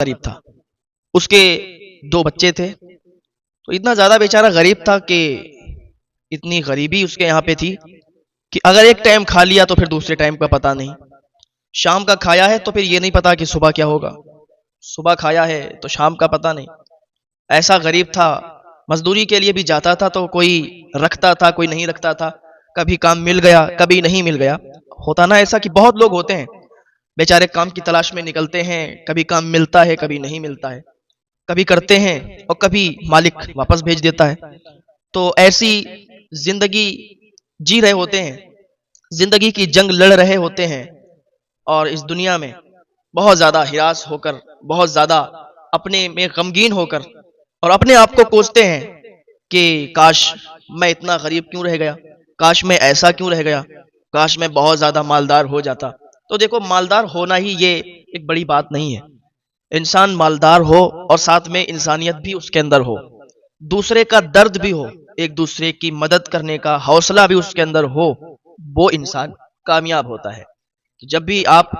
غریب تھا. اس کے 2 بچے تھے. تو اتنا زیادہ بیچارہ غریب تھا کہ اتنی غریبی اس کے یہاں پہ تھی کہ اگر ایک ٹائم کھا لیا تو پھر دوسرے ٹائم کا پتہ نہیں. شام کا کھایا ہے تو پھر یہ نہیں پتا کہ صبح کیا ہوگا. صبح کھایا ہے تو شام کا پتہ نہیں. ایسا غریب تھا. مزدوری کے لیے بھی جاتا تھا تو کوئی رکھتا تھا کوئی نہیں رکھتا تھا. کبھی کام مل گیا کبھی نہیں مل گیا. ہوتا نا ایسا کہ بہت لوگ ہوتے ہیں بیچارے کام کی تلاش میں نکلتے ہیں, کبھی کام ملتا ہے کبھی نہیں ملتا ہے, کبھی کرتے ہیں اور کبھی مالک واپس بھیج دیتا ہے. تو ایسی زندگی جی رہے ہوتے ہیں, زندگی کی جنگ لڑ رہے ہوتے ہیں, اور اس دنیا میں بہت زیادہ ہراس ہو کر, بہت زیادہ اپنے میں غمگین ہو کر اور اپنے آپ کو کوستے ہیں کہ کاش میں اتنا غریب کیوں رہ گیا, کاش میں ایسا کیوں رہ گیا, کاش میں بہت زیادہ مالدار ہو جاتا. تو دیکھو, مالدار ہونا ہی یہ ایک بڑی بات نہیں ہے. انسان مالدار ہو اور ساتھ میں انسانیت بھی اس کے اندر ہو, دوسرے کا درد بھی ہو, ایک دوسرے کی مدد کرنے کا حوصلہ بھی اس کے اندر ہو, وہ انسان کامیاب ہوتا ہے. جب بھی آپ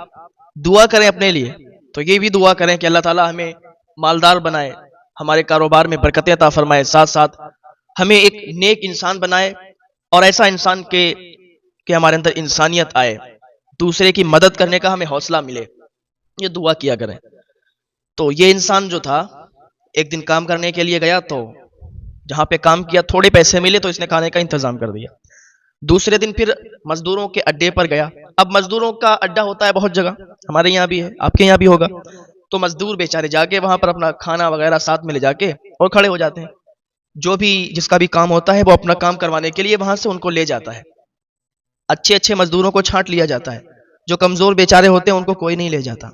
دعا کریں اپنے لیے تو یہ بھی دعا کریں کہ اللہ تعالی ہمیں مالدار بنائے, ہمارے کاروبار میں برکتیں عطا فرمائے, ساتھ ساتھ ہمیں ایک نیک انسان بنائے اور ایسا انسان کہ ہمارے اندر انسانیت آئے, دوسرے کی مدد کرنے کا ہمیں حوصلہ ملے. یہ دعا کیا کریں. تو یہ انسان جو تھا ایک دن کام کرنے کے لیے گیا, تو جہاں پہ کام کیا تھوڑے پیسے ملے تو اس نے کھانے کا انتظام کر دیا. دوسرے دن پھر مزدوروں کے اڈے پر گیا. اب مزدوروں کا اڈا ہوتا ہے بہت جگہ, ہمارے یہاں بھی ہے, آپ کے یہاں بھی ہوگا. تو مزدور بیچارے جا کے وہاں پر اپنا کھانا وغیرہ ساتھ میں لے جا کے اور کھڑے ہو جاتے ہیں. جو بھی جس کا بھی کام ہوتا ہے وہ اپنا کام کروانے کے لیے وہاں سے ان کو لے جاتا ہے. اچھے اچھے مزدوروں کو چھانٹ لیا جاتا ہے, جو کمزور بیچارے ہوتے ہیں ان کو کوئی نہیں لے جاتا.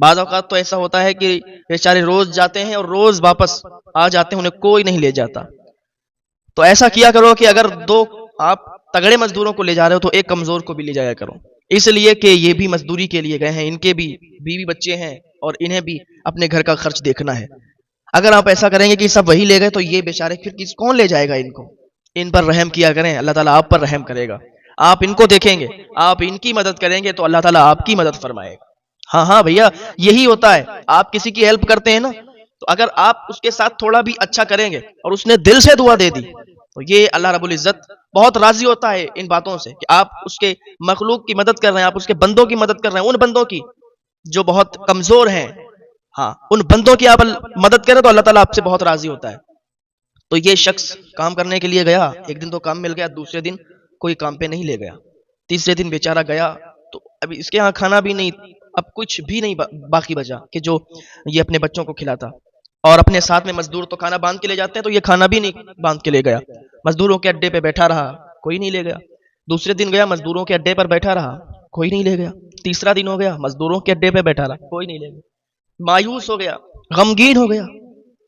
بعض اوقات تو ایسا ہوتا ہے کہ بیچارے روز جاتے ہیں اور روز واپس آ جاتے ہیں, انہیں کوئی نہیں لے جاتا. تو ایسا کیا کرو کہ اگر 2 آپ تگڑے مزدوروں کو لے جا رہے ہو تو ایک کمزور کو بھی لے جایا کرو, اس لیے کہ یہ بھی مزدوری کے لیے گئے ہیں, ان کے بھی بیوی بچے ہیں اور انہیں بھی اپنے گھر کا خرچ دیکھنا ہے. اگر آپ ایسا کریں گے کہ سب وہی لے گئے تو یہ بیچارے پھر کون لے جائے گا ان کو. ان پر رحم کیا کریں, اللہ تعالیٰ آپ پر رحم کرے گا. آپ ان کو دیکھیں گے, آپ ان کی مدد کریں گے تو اللہ تعالیٰ آپ کی مدد فرمائے گا. ہاں بھیا, یہی ہوتا ہے. آپ کسی کی ہیلپ کرتے ہیں نا, تو اگر آپ اس کے ساتھ تھوڑا بھی اچھا کریں گے اور اس نے دل سے دعا دے دی تو یہ اللہ رب العزت بہت راضی ہوتا ہے ان باتوں سے کہ آپ اس کے مخلوق کی مدد کر رہے ہیں, آپ اس کے بندوں کی مدد کر رہے ہیں, ان بندوں کی جو بہت کمزور ہیں. ہاں, ان بندوں کی آپ مدد کریں تو اللہ تعالیٰ آپ سے بہت راضی ہوتا ہے. تو یہ شخص کام کرنے کے لیے گیا, ایک دن تو کام مل گیا, دوسرے دن کوئی کام پہ نہیں لے گیا. تیسرے دن بیچارہ گیا تو ابھی اس کے ہاں کھانا بھی نہیں, اب کچھ بھی نہیں باقی بچا کہ جو یہ اپنے بچوں کو کھلاتا. اور اپنے ساتھ میں مزدور تو کھانا باندھ کے لے جاتے ہیں, تو یہ کھانا بھی نہیں باندھ کے لے گیا. مزدوروں کے اڈے پہ بیٹھا رہا, کوئی نہیں لے گیا. دوسرے دن گیا, مزدوروں کے اڈے پر بیٹھا رہا, کوئی نہیں لے گیا. تیسرا دن ہو گیا, مزدوروں کے اڈے پہ بیٹھا رہا, کوئی نہیں لے گیا. مایوس ہو گیا, غمگین ہو گیا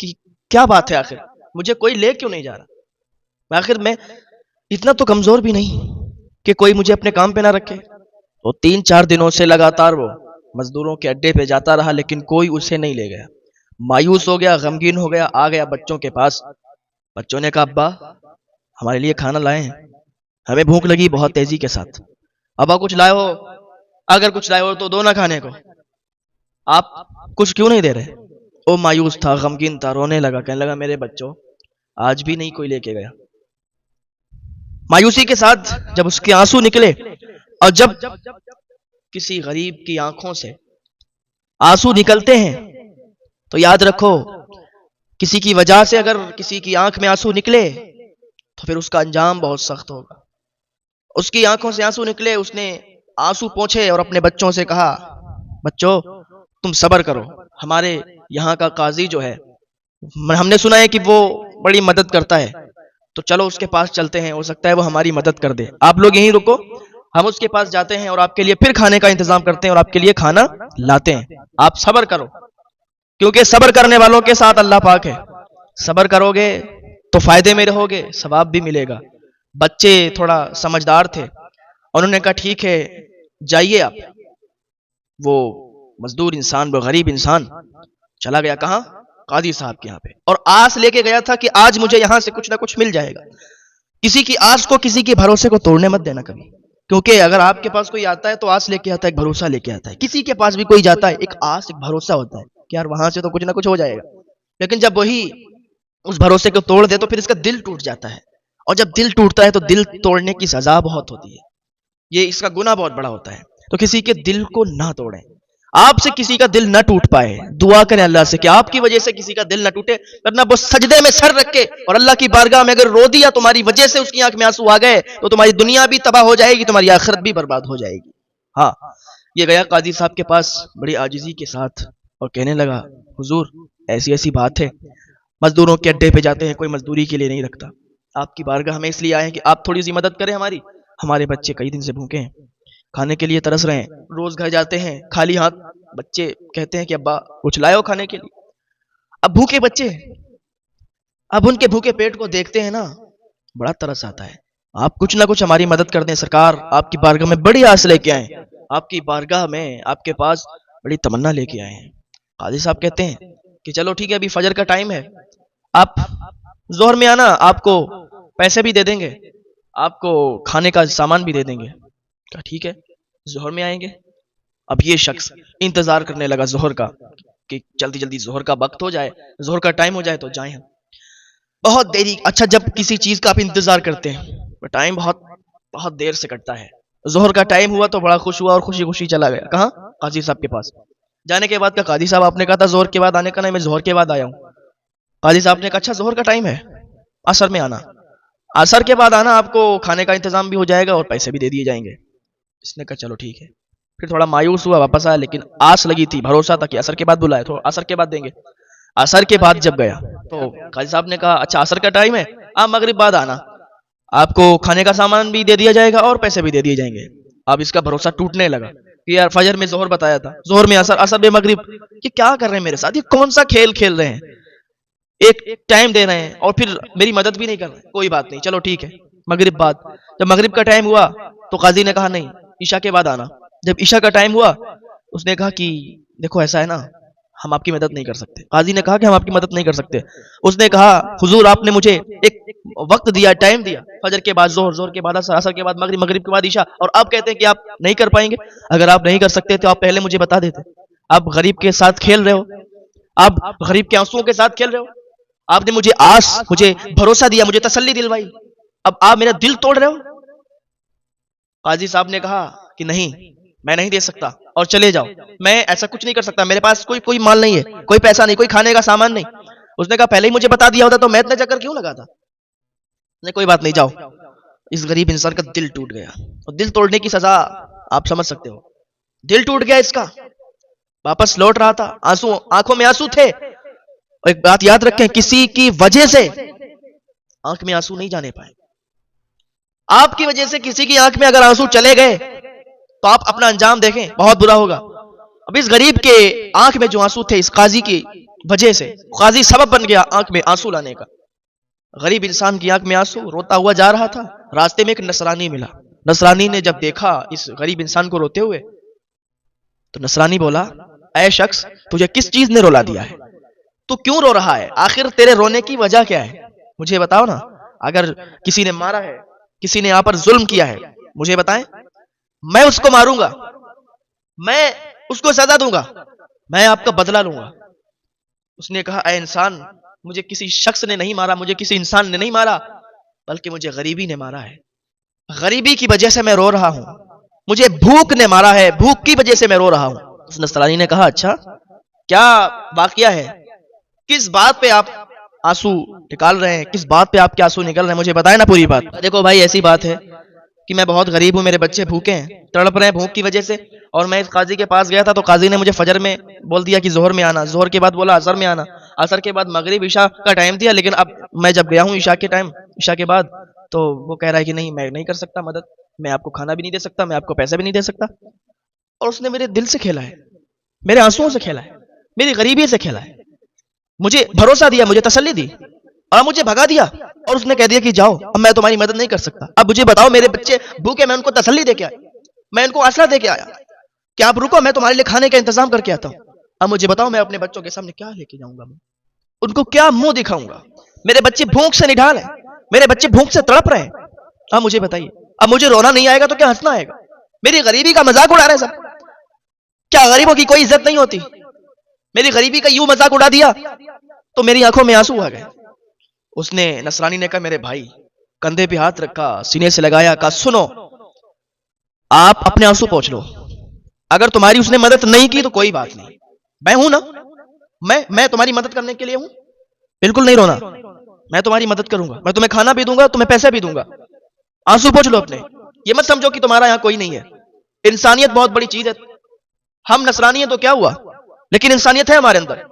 کہ کیا بات ہے, آخر مجھے کوئی لے کیوں نہیں جا رہا, آخر میں اتنا تو کمزور بھی نہیں کہ کوئی مجھے اپنے کام پہ نہ رکھے. تو 3-4 دنوں سے لگاتار وہ مزدوروں کے اڈے پہ جاتا رہا, لیکن کوئی اسے نہیں لے گیا. مایوس ہو گیا, غمگین ہو گیا, آ گیا بچوں کے پاس. بچوں نے کہا, ابا ہمارے لیے کھانا لائے ہیں, ہمیں بھوک لگی بہت تیزی کے ساتھ. ابا کچھ لائے ہو, اگر کچھ لائے ہو تو دو نہ کھانے کو, آپ کچھ کیوں نہیں دے رہے. وہ مایوس تھا, غمگین تھا, رونے لگا, کہنے لگا میرے بچوں آج بھی نہیں کوئی لے کے گیا. مایوسی کے ساتھ جب اس کے آنسو نکلے, اور جب کسی غریب کی آنکھوں سے آنسو نکلتے ہیں تو یاد رکھو, کسی کی وجہ سے اگر کسی کی آنکھ میں آنسو نکلے تو پھر اس کا انجام بہت سخت ہوگا. اس کی آنکھوں سے آنسو نکلے, اس نے آنسو پوچھے اور اپنے بچوں سے کہا, بچوں تم صبر کرو, ہمارے یہاں کا قاضی جو ہے, ہم نے سنا ہے کہ وہ بڑی مدد کرتا ہے, تو چلو اس کے پاس چلتے ہیں, ہو سکتا ہے وہ ہماری مدد کر دے. آپ لوگ یہیں رکو, ہم اس کے پاس جاتے ہیں اور آپ کے لیے پھر کھانے کا انتظام کرتے ہیں اور آپ کے لیے کھانا لاتے ہیں. آپ صبر کرو, کیونکہ صبر کرنے والوں کے ساتھ اللہ پاک ہے. صبر کرو گے تو فائدے میں رہو گے, ثواب بھی ملے گا. بچے تھوڑا سمجھدار تھے, انہوں نے کہا ٹھیک ہے جائیے آپ. وہ مزدور انسان, وہ غریب انسان چلا گیا کہاں, قاضی صاحب کے یہاں پہ, اور آس لے کے گیا تھا کہ آج مجھے یہاں سے کچھ نہ کچھ مل جائے گا. کسی کی آس کو, کسی کے بھروسے کو توڑنے مت دینا کبھی, کیونکہ اگر آپ کے پاس کوئی آتا ہے تو آس لے کے آتا ہے, ایک بھروسہ لے کے آتا ہے. کسی کے پاس بھی کوئی جاتا ہے, ایک آس ایک بھروسہ ہوتا ہے. کہ یار وہاں سے تو کچھ نہ کچھ ہو جائے گا. لیکن جب وہی اس بھروسے کو توڑ دے تو پھر اس کا دل ٹوٹ جاتا ہے, اور جب دل ٹوٹتا ہے تو دل توڑنے کی سزا بہت ہوتی ہے, یہ اس کا گناہ بہت بڑا ہوتا ہے. تو کسی کے دل کو نہ توڑیں. آپ سے کسی کا دل نہ ٹوٹ پائے, دعا کریں اللہ سے کہ آپ کی وجہ سے کسی کا دل نہ ٹوٹے, ورنہ وہ سجدے میں سر رکھ کے اور اللہ کی بارگاہ میں اگر رو دیا تمہاری وجہ سے اس کی آنکھ میں آنسو آ گئے تو تمہاری دنیا بھی تباہ ہو جائے گی, تمہاری آخرت بھی برباد ہو جائے گی. ہاں, یہ گیا قاضی صاحب کے پاس بڑی عاجزی کے ساتھ اور کہنے لگا, حضور ایسی ایسی بات ہے, مزدوروں کے اڈے پہ جاتے ہیں, کوئی مزدوری کے لیے نہیں رکھتا. آپ کی بارگاہ ہمیں اس لیے آئے ہیں کہ آپ تھوڑی سی مدد کریں ہماری. ہمارے بچے کئی دن سے بھوکے ہیں, کھانے کے لیے ترس رہے ہیں, روز گھر جاتے ہیں خالی ہاتھ, بچے کہتے ہیں کہ ابا کچھ لائے ہو کھانے کے لیے. اب بھوکے بچے, اب ان کے بھوکے پیٹ کو دیکھتے ہیں نا, بڑا ترس آتا ہے. آپ کچھ نہ کچھ ہماری مدد کر دیں سرکار, آپ کی بارگاہ میں بڑی آس لے کے آئے ہیں, آپ کی بارگاہ میں آپ کے پاس بڑی تمنا لے کے آئے ہیں. قاضی صاحب کہتے ہیں کہ چلو ٹھیک ہے, ابھی فجر کا ٹائم ہے, آپ ظہر میں آنا, آپ کو پیسے بھی دے دیں گے, آپ کو کھانے کا سامان بھی دے دیں گے. کہا ٹھیک ہے, ظہر میں آئیں گے. اب یہ شخص انتظار کرنے لگا ظہر کا کہ جلدی جلدی ظہر کا وقت ہو جائے, ظہر کا ٹائم ہو جائے تو جائیں ہم. بہت دیری, اچھا جب کسی چیز کا آپ انتظار کرتے ہیں ٹائم بہت دیر سے کٹتا ہے. ظہر کا ٹائم ہوا تو بڑا خوش ہوا اور خوشی خوشی چلا گیا. کہاں؟ قاضی صاحب کے پاس. جانے کے بعد کہا, قاضی صاحب آپ نے کہا تھا ظہر کے بعد آنے کا, نہیں میں ظہر کے بعد آیا ہوں. قاضی صاحب نے کہا اچھا ظہر کا ٹائم ہے, عصر میں آنا, عصر کے بعد آنا, آپ کو کھانے کا انتظام بھی ہو جائے گا اور پیسے بھی دے دیے جائیں گے. اس نے کہا چلو ٹھیک ہے. پھر تھوڑا مایوس ہوا, واپس آیا, لیکن آس لگی تھی, بھروسہ تھا کہ عصر کے بعد بلائے تو عصر کے بعد دیں گے. عصر کے بعد جب گیا تو قاضی صاحب نے کہا اچھا عصر کا ٹائم ہے, آپ مغرب بعد آنا, آپ کو کھانے کا سامان بھی دے دیا جائے گا اور پیسے بھی دے دیے جائیں گے. اب اس کا بھروسہ ٹوٹنے لگا کہ یار فجر میں ظہر بتایا تھا, ظہر میں عصر, عصر میں مغرب, یہ کیا کر رہے ہیں میرے ساتھ, یہ کون سا کھیل کھیل رہے ہیں, ایک ٹائم دے رہے ہیں اور پھر میری مدد بھی نہیں کر رہے. کوئی بات نہیں, چلو ٹھیک ہے, مغرب بعد. جب مغرب کا ٹائم ہوا تو قاضی نے کہا نہیں, عشاء کے بعد آنا. جب عشاء کا ٹائم ہوا اس نے کہا کہ دیکھو ایسا ہے نا, ہم آپ کی مدد نہیں کر سکتے. قاضی نے کہا کہ ہم آپ کی مدد نہیں کر سکتے. اس نے کہا حضور آپ نے مجھے ایک وقت دیا, ٹائم دیا, فجر کے بعد ظہر, ظہر کے بعد عصر, عصر کے بعد مغرب, مغرب کے بعد عشاء, اور آپ کہتے ہیں کہ آپ نہیں کر پائیں گے. اگر آپ نہیں کر سکتے تو آپ پہلے مجھے بتا دیتے. آپ غریب کے ساتھ کھیل رہے ہو, آپ غریب کے آنسوؤں کے ساتھ کھیل رہے ہو. آپ نے مجھے آس, مجھے بھروسہ دیا, مجھے تسلی دلوائی, اب آپ میرا دل توڑ رہے ہو. قاضی صاحب نے کہا کہ نہیں, میں نہیں دے سکتا اور چلے جاؤ, میں ایسا کچھ نہیں کر سکتا, میرے پاس کوئی مال نہیں ہے, کوئی پیسہ نہیں, کوئی کھانے کا سامان نہیں. اس نے کہا پہلے ہی مجھے بتا دیا ہوتا تو میں اتنا چکر کیوں لگاتا. نہیں کوئی بات نہیں, جاؤ. اس غریب انسان کا دل ٹوٹ گیا, اور دل توڑنے کی سزا آپ سمجھ سکتے ہو. دل ٹوٹ گیا اس کا, واپس لوٹ رہا تھا, آنسو, آنکھوں میں آنسو تھے. اور ایک بات یاد رکھیں, کسی کی وجہ سے آنکھ میں آنسو نہیں جانے پائے. آپ کی وجہ سے کسی کی آنکھ میں اگر آنسو چلے گئے تو آپ اپنا انجام دیکھیں, بہت برا ہوگا. اب اس غریب کے آنکھ میں جو آنسو تھے اس قاضی کی وجہ سے, قاضی سبب بن گیا آنکھ میں آنسو لانے کا. غریب انسان کی آنکھ میں آنسو, روتا ہوا جا رہا تھا. راستے میں ایک نصرانی ملا. نصرانی نے جب دیکھا اس غریب انسان کو روتے ہوئے تو نصرانی بولا, اے شخص تجھے کس چیز نے رولا دیا ہے, تو کیوں رو رہا ہے, آخر تیرے رونے کی وجہ کیا ہے, مجھے بتاؤ نا. اگر کسی نے مارا ہے, کسی نے یہاں پر ظلم کیا ہے, مجھے بتائیں, میں اس کو ماروں گا, میں اس کو سزا دوں گا, میں آپ کا بدلہ لوں گا. اس نے کہا اے انسان, مجھے کسی شخص نے نہیں مارا, مجھے کسی انسان نے نہیں مارا, بلکہ مجھے غریبی نے مارا ہے. غریبی کی وجہ سے میں رو رہا ہوں, مجھے بھوک نے مارا ہے, بھوک کی وجہ سے میں رو رہا ہوں. اس نصرانی نے کہا اچھا کیا واقعہ ہے, کس بات پہ آپ آنسو نکال رہے ہیں, کس بات پہ آپ کے آنسو نکل رہے ہیں, مجھے بتائیں نا پوری بات. دیکھو بھائی ایسی بات ہے کہ میں بہت غریب ہوں, میرے بچے بھوکے ہیں, تڑپ رہے ہیں بھوک کی وجہ سے, اور میں اس قاضی کے پاس گیا تھا تو قاضی نے مجھے فجر میں بول دیا کہ ظہر میں آنا, ظہر کے بعد بولا عصر میں آنا, عصر کے بعد مغرب, عشاء کا ٹائم دیا, لیکن اب میں جب گیا ہوں عشاء کے ٹائم, عشاء کے بعد, تو وہ کہہ رہا ہے کہ نہیں میں نہیں کر سکتا مدد, میں آپ کو کھانا بھی نہیں دے سکتا, میں آپ کو پیسے بھی نہیں دے سکتا. اور اس نے میرے دل سے کھیلا ہے, میرے آنسوؤں سے کھیلا ہے, میری غریبی سے کھیلا ہے, مجھے بھروسہ دیا, مجھے تسلی دی, اور مجھے بھگا دیا, اور اس نے کہہ دیا کہ جاؤ, اب میں تمہاری مدد نہیں کر سکتا. اب مجھے بتاؤ, میرے بچے بھوکے, میں ان کو تسلی دے کے آیا, میں ان کو آسرا دے کے آیا کہ آپ رکو, میں تمہارے لیے کھانے کا انتظام کر کے آتا ہوں. اب مجھے بتاؤ, میں اپنے بچوں کے سامنے کیا لے کے جاؤں گا, میں ان کو کیا منہ دکھاؤں گا, میرے بچے بھوک سے نڈھال ہیں, میرے بچے بھوک سے تڑپ رہے ہیں. اب مجھے بتائیے, اب مجھے رونا نہیں آئے گا تو کیا ہنسنا آئے گا, میری غریبی کا مذاق اڑا رہے ہیں سب, کیا غریبوں کی کوئی عزت نہیں ہوتی, میری غریبی کا یوں مذاق اڑا دیا تو میری آنکھوں میں آنسو آ گئے. اس نے نصرانی نے کہا میرے بھائی, کندھے پہ ہاتھ رکھا, سینے سے لگایا, کہا سنو آپ اپنے آنسو پوچھ لو, اگر تمہاری اس نے مدد نہیں کی تو کوئی بات نہیں, میں ہوں نا, میں تمہاری مدد کرنے کے لیے ہوں, بالکل نہیں رونا, میں تمہاری مدد کروں گا, میں تمہیں کھانا بھی دوں گا, تمہیں پیسے بھی دوں گا, آنسو پوچھ لو اپنے, یہ مت سمجھو کہ تمہارا یہاں کوئی نہیں ہے. انسانیت بہت بڑی چیز ہے. ہم نصرانی ہیں تو کیا ہوا, لیکن انسانیت ہے ہمارے اندر,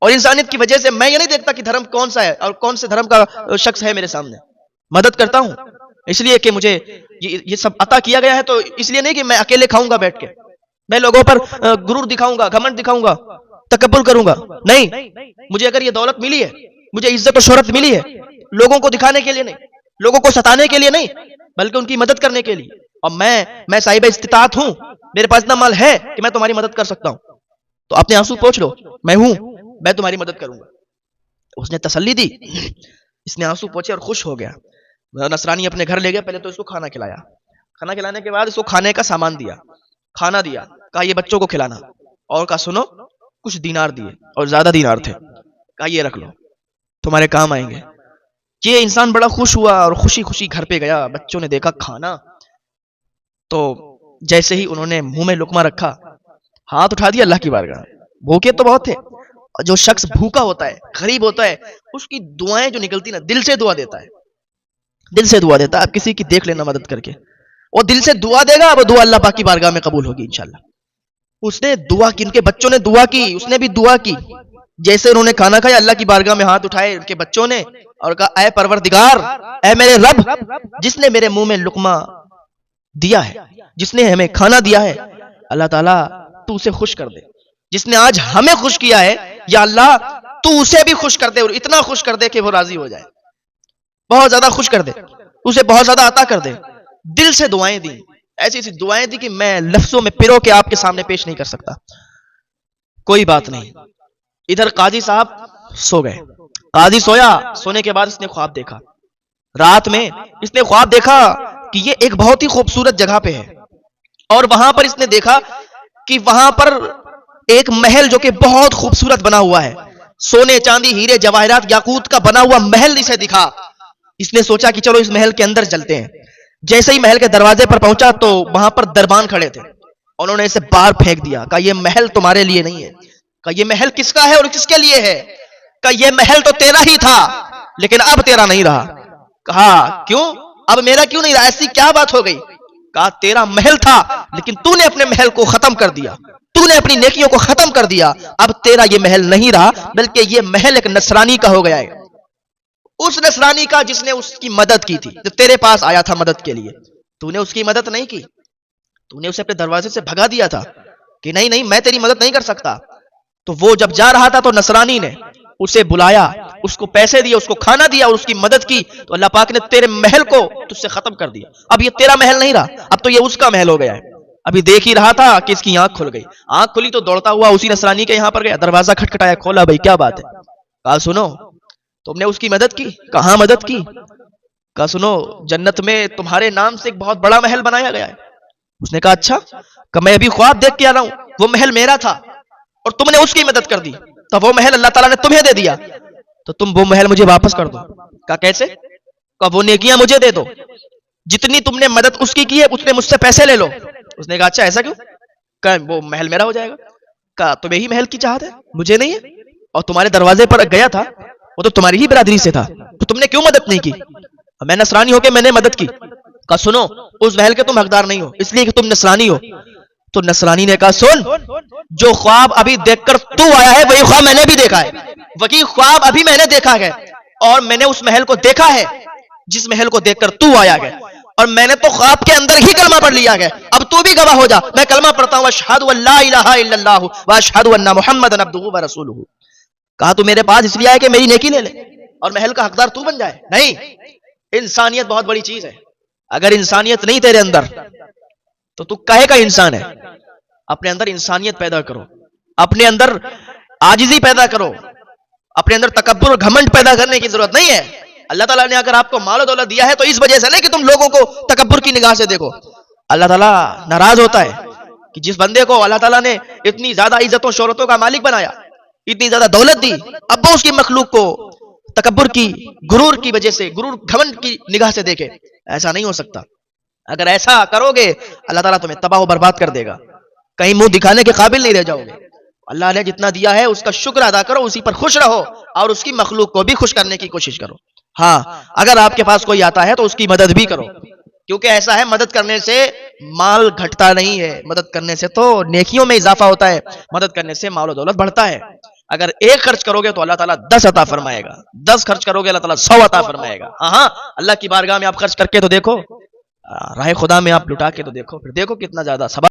اور انسانیت کی وجہ سے میں یہ نہیں دیکھتا کہ دھرم کون سا ہے اور کون سے دھرم کا شخص ہے میرے سامنے, مدد کرتا ہوں اس لیے کہ مجھے یہ سب عطا کیا گیا ہے, تو اس لیے نہیں کہ میں اکیلے کھاؤں گا بیٹھ کے, میں لوگوں پر غرور دکھاؤں گا, گھمنڈ دکھاؤں گا, تکبر کروں گا, نہیں. مجھے اگر یہ دولت ملی ہے, مجھے عزت و شہرت ملی ہے, لوگوں کو دکھانے کے لیے نہیں, لوگوں کو ستانے کے لیے نہیں, بلکہ ان کی مدد کرنے کے لیے, اور میں صاحب استطاعت ہوں, میرے پاس اتنا مال ہے کہ میں تمہاری مدد کر سکتا ہوں, تو اپنے آنسو پوچھ لو, میں ہوں, میں تمہاری مدد کروں گا. اس نے تسلی دی, اس نے آنسو پوچھے اور خوش ہو گیا. نصرانی اپنے گھر لے گیا, پہلے تو اس کو کھانا کھلایا, کھانا کھلانے کے بعد اس کو کھانے کا سامان دیا, کھانا دیا, کہا یہ بچوں کو کھلانا, اور کہا سنو کچھ دینار دیے, اور زیادہ دینار تھے, کہا یہ رکھ لو تمہارے کام آئیں گے. یہ انسان بڑا خوش ہوا اور خوشی خوشی گھر پہ گیا. بچوں نے دیکھا کھانا, تو جیسے ہی انہوں نے منہ میں لقمہ رکھا, ہاتھ اٹھا دیا اللہ کی بارگاہ. بھوکے تو بہت تھے, جو شخص بھوکا ہوتا ہے, غریب ہوتا ہے, اس کی دعائیں جو نکلتی نا, دل سے دعا دیتا ہے, دل سے دعا دیتا ہے. آپ کسی کی دیکھ لینا مدد کر کے, وہ دل سے دعا دے گا, وہ دعا اللہ پاک کی بارگاہ میں قبول ہوگی انشاءاللہ. اس نے دعا کی, ان کے بچوں نے دعا کی, اس نے بھی دعا کی. جیسے انہوں نے کھانا کھایا, اللہ کی بارگاہ میں ہاتھ اٹھائے ان کے بچوں نے, اور کہا اے پروردگار, اے میرے رب, جس نے میرے منہ میں لقمہ دیا ہے, جس نے ہمیں کھانا دیا ہے, اللہ تعالیٰ تو اسے خوش کر دے. جس نے آج ہمیں خوش کیا ہے, یا اللہ تو اسے بھی خوش کر دے, اور اتنا خوش کر دے کہ وہ راضی ہو جائے, بہت زیادہ خوش کر دے, اسے بہت زیادہ عطا کر دے. دل سے دعائیں دی, ایسی ایسی دعائیں دی کہ میں لفظوں میں پرو کے آپ کے سامنے پیش نہیں کر سکتا. کوئی بات نہیں. ادھر قاضی صاحب سو گئے. قاضی سویا, سونے کے بعد اس نے خواب دیکھا. رات میں اس نے خواب دیکھا کہ یہ ایک بہت ہی خوبصورت جگہ پہ ہے, اور وہاں پر اس نے دیکھا کہ وہاں پر ایک محل جو کہ بہت خوبصورت بنا ہوا ہے, سونے چاندی ہیرے جواہرات یاقوت کا بنا ہوا محل اسے دکھا. اس نے سوچا کہ چلو اس محل کے اندر چلتے ہیں. جیسے ہی محل کے دروازے پر پہنچا تو وہاں پر دربان کھڑے تھے, انہوں نے اسے باہر پھینک دیا. کہا یہ محل تمہارے لیے نہیں ہے. کہا یہ محل کس کا ہے اور کس کے لیے ہے؟ کہا یہ محل تو تیرا ہی تھا, لیکن اب تیرا نہیں رہا. کہا کیوں, اب میرا کیوں نہیں رہا, ایسی کیا بات ہو گئی؟ کہا تیرا محل تھا, لیکن تو نے اپنے محل کو ختم کر دیا, تو نے اپنی نیکیوں کو ختم کر دیا. اب تیرا یہ محل نہیں رہا, بلکہ یہ محل ایک نصرانی کا ہو گیا ہے. اس نصرانی کا جس نے اس کی مدد کی تھی, جو تیرے پاس آیا تھا مدد کے لیے, تو نے اس کی مدد نہیں کی, تو نے اسے اپنے دروازے سے بھگا دیا تھا کہ نہیں نہیں میں تیری مدد نہیں کر سکتا. تو وہ جب جا رہا تھا تو نصرانی نے اسے بلایا, اس کو پیسے دیے, اس کو کھانا دیا اور اس کی مدد کی. تو اللہ پاک نے تیرے محل کو تجھ سے ختم کر دیا. اب یہ تیرا محل نہیں رہا, اب تو یہ اس کا محل ہو گیا ہے. ابھی دیکھ ہی رہا تھا کہ اس کی آنکھ کھل گئی. آنکھ کھلی تو دوڑتا ہوا اسی نصرانی کے یہاں پر گیا, دروازہ کھٹکھٹایا, کھولا, بھائی کیا بات ہے؟ کہا سنو تم نے اس کی مدد کی. کہاں مدد کی؟ کہا سنو جنت میں تمہارے نام سے ایک بہت بڑا محل بنایا گیا ہے. اس نے کہا اچھا. کہ میں ابھی خواب دیکھ کے آ رہا ہوں, وہ محل میرا تھا اور تم نے اس کی مدد کر دی, تو وہ محل اللہ تعالیٰ نے تمہیں دے دیا, تو تم وہ محل مجھے واپس کر دو. کہا کیسے؟ کہا وہ نیکیاں مجھے دے دو, جتنی تم نے مدد اس کی ہے اتنے مجھ سے پیسے لے لو. اس نے کہا اچھا ایسا کیوں؟ کہا وہ محل میرا ہو جائے گا. کہا تمہیں ہی محل کی چاہت ہے, مجھے نہیں ہے, اور تمہارے دروازے پر گیا تھا وہ تو تمہاری ہی برادری سے تھا, تو تم نے کیوں مدد نہیں کی؟ میں نصرانی ہو کے میں نے مدد کی. کہا سنو اس محل کے تم حقدار نہیں ہو, اس لیے کہ تم نصرانی ہو. تو نصرانی نے کہا سن, جو خواب ابھی دیکھ کر تو آیا ہے وہی خواب میں نے بھی دیکھا ہے, وہی خواب ابھی میں نے دیکھا ہے, اور میں نے اس محل کو دیکھا ہے جس محل کو دیکھ کر تو آیا ہے, اور میں نے تو خواب کے اندر ہی کلمہ پڑھ لیا ہے. اب تو بھی گواہ ہو جا, میں کلمہ پڑھتا ہوں اشہد ان لا الہ الا اللہ واشہد ان محمد عبدہ ورسولہ. کہا تو میرے پاس اس لیے آئے کہ میری نیکی لے لے اور محل کا حقدار تو بن جائے؟ نہیں, انسانیت بہت بڑی چیز ہے. اگر انسانیت نہیں تیرے اندر تو تو کہے کا انسان ہے. اپنے اندر انسانیت پیدا کرو, اپنے اندر عاجزی پیدا کرو, اپنے اندر تکبر اور گھمنڈ پیدا کرنے کی ضرورت نہیں ہے. اللہ تعالیٰ نے اگر آپ کو مال و دولت دیا ہے تو اس وجہ سے نہیں کہ تم لوگوں کو تکبر کی نگاہ سے دیکھو. اللہ تعالیٰ ناراض ہوتا ہے کہ جس بندے کو اللہ تعالیٰ نے اتنی زیادہ عزت و شہرتوں کا مالک بنایا، اتنی زیادہ دولت دی، اب وہ اس کی مخلوق کو تکبر کی، غرور کی وجہ سے، غرور گھمنڈ کی نگاہ سے دیکھے؟ ایسا نہیں ہو سکتا۔ اگر ایسا کرو گے اللہ تعالیٰ تمہیں تباہ و برباد کر دے گا، کہیں منہ دکھانے کے قابل نہیں رہ جاؤ گے۔ اللہ نے جتنا دیا ہے اس کا شکر ادا کرو، اسی پر خوش رہو، اور اس کی مخلوق کو بھی خوش کرنے کی کوشش کرو۔ ہاں، اگر آپ کے پاس کوئی آتا ہے تو اس کی مدد بھی کرو، کیونکہ ایسا ہے مدد کرنے سے مال گھٹتا نہیں ہے، مدد کرنے سے تو نیکیوں میں اضافہ ہوتا ہے، مدد کرنے سے مال و دولت بڑھتا ہے۔ اگر ایک خرچ کرو گے تو اللہ تعالیٰ 10 عطا فرمائے گا، 10 خرچ کرو گے اللہ تعالیٰ 100 عطا فرمائے گا۔ ہاں، اللہ کی بارگاہ میں آپ خرچ کر کے تو دیکھو، راہ خدا میں آپ لٹا کے تو دیکھو، پھر دیکھو کتنا زیادہ ثواب